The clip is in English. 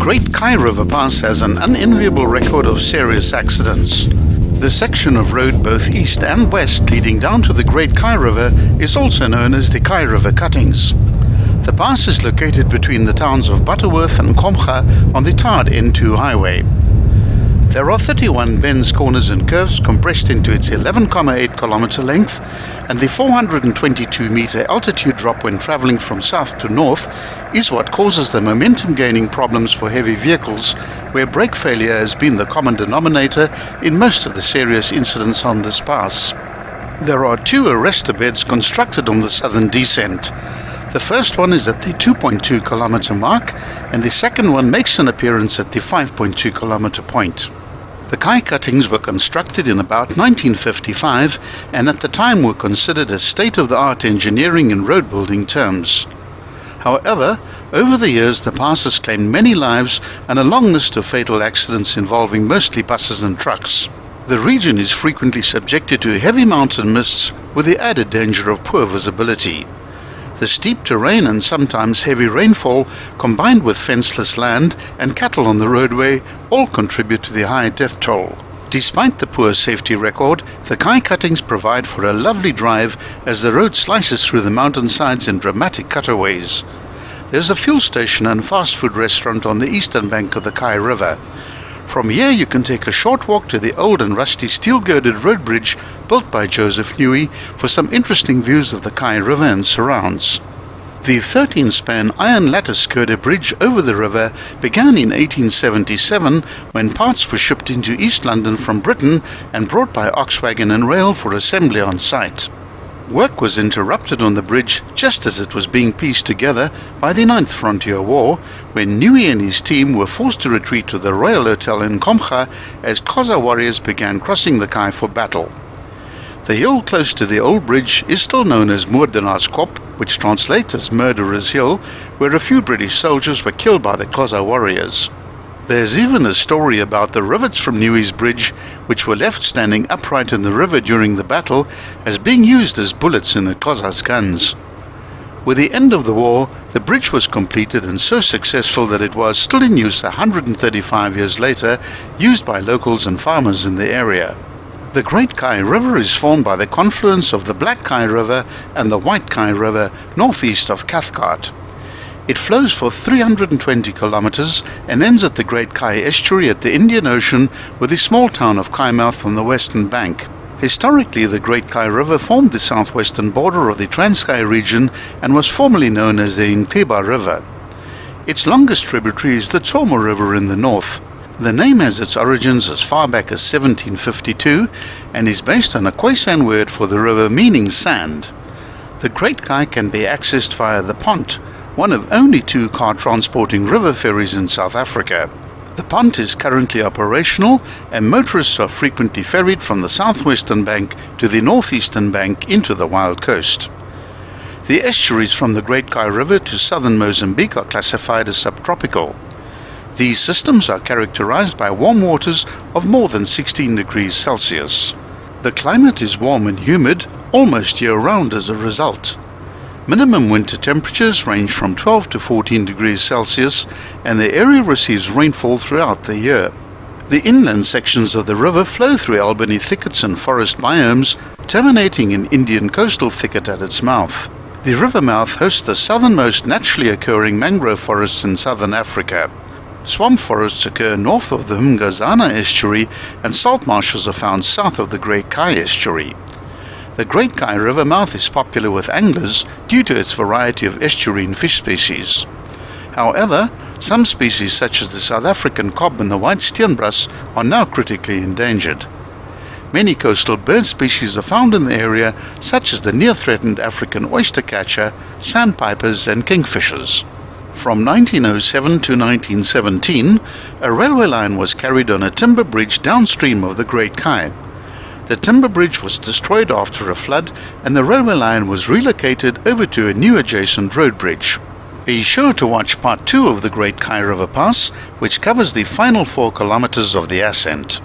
Great Kai River Pass has an unenviable record of serious accidents. The section of road both east and west leading down to the Great Kai River is also known as the Kai River Cuttings. The pass is located between the towns of Butterworth and Komga on the tarred N2 highway. There are 31 bends, corners and curves compressed into its 11.8 kilometer length, and the 422 meter altitude drop when traveling from south to north is what causes the momentum gaining problems for heavy vehicles, where brake failure has been the common denominator in most of the serious incidents on this pass. There are two arrestor beds constructed on the southern descent. The first one is at the 2.2 kilometer mark, and the second one makes an appearance at the 5.2 kilometer point. The Kai cuttings were constructed in about 1955 and at the time were considered as state-of-the-art engineering in road building terms. However, over the years the pass has claimed many lives and a long list of fatal accidents involving mostly buses and trucks. The region is frequently subjected to heavy mountain mists with the added danger of poor visibility. The steep terrain and sometimes heavy rainfall, combined with fenceless land and cattle on the roadway, all contribute to the high death toll. Despite the poor safety record, the Kai cuttings provide for a lovely drive as the road slices through the mountainsides in dramatic cutaways. There's a fuel station and fast food restaurant on the eastern bank of the Kai River. From here you can take a short walk to the old and rusty steel-girded road bridge built by Joseph Newey for some interesting views of the Kai River and surrounds. The 13-span iron lattice girder bridge over the river began in 1877 when parts were shipped into East London from Britain and brought by ox wagon and rail for assembly on site. Work was interrupted on the bridge just as it was being pieced together by the 9th Frontier War, when Newey and his team were forced to retreat to the Royal Hotel in Komga as Xhosa warriors began crossing the Kai for battle. The hill close to the old bridge is still known as Moordenaarskop, which translates as Murderer's Hill, where a few British soldiers were killed by the Xhosa warriors. There's even a story about the rivets from Newey's bridge, which were left standing upright in the river during the battle, as being used as bullets in the Xhosa's guns. With the end of the war, the bridge was completed and so successful that it was still in use 135 years later, used by locals and farmers in the area. The Great Kai River is formed by the confluence of the Black Kai River and the White Kai River northeast of Cathcart. It flows for 320 kilometers and ends at the Great Kai estuary at the Indian Ocean with the small town of Kaimouth on the western bank. Historically, the Great Kai River formed the southwestern border of the Transkei region and was formerly known as the Inqiba River. Its longest tributary is the Tsomo River in the north. The name has its origins as far back as 1752 and is based on a Khoisan word for the river meaning sand. The Great Kai can be accessed via the Pont, one of only two car-transporting river ferries in South Africa. The Pont is currently operational and motorists are frequently ferried from the southwestern bank to the northeastern bank into the Wild Coast. The estuaries from the Great Kai River to southern Mozambique are classified as subtropical. These systems are characterized by warm waters of more than 16 degrees Celsius. The climate is warm and humid almost year-round as a result. Minimum winter temperatures range from 12 to 14 degrees Celsius, and the area receives rainfall throughout the year. The inland sections of the river flow through Albany thickets and forest biomes, terminating in Indian coastal thicket at its mouth. The river mouth hosts the southernmost naturally occurring mangrove forests in southern Africa. Swamp forests occur north of the Mngazana estuary, and salt marshes are found south of the Great Kai estuary. The Great Kai River mouth is popular with anglers due to its variety of estuarine fish species. However, some species such as the South African cob and the white steenbras are now critically endangered. Many coastal bird species are found in the area, such as the near-threatened African oystercatcher, sandpipers and kingfishers. From 1907 to 1917, a railway line was carried on a timber bridge downstream of the Great Kai. The timber bridge was destroyed after a flood and the railway line was relocated over to a new adjacent road bridge. Be sure to watch part 2 of the Great Kai River Pass, which covers the final 4 kilometers of the ascent.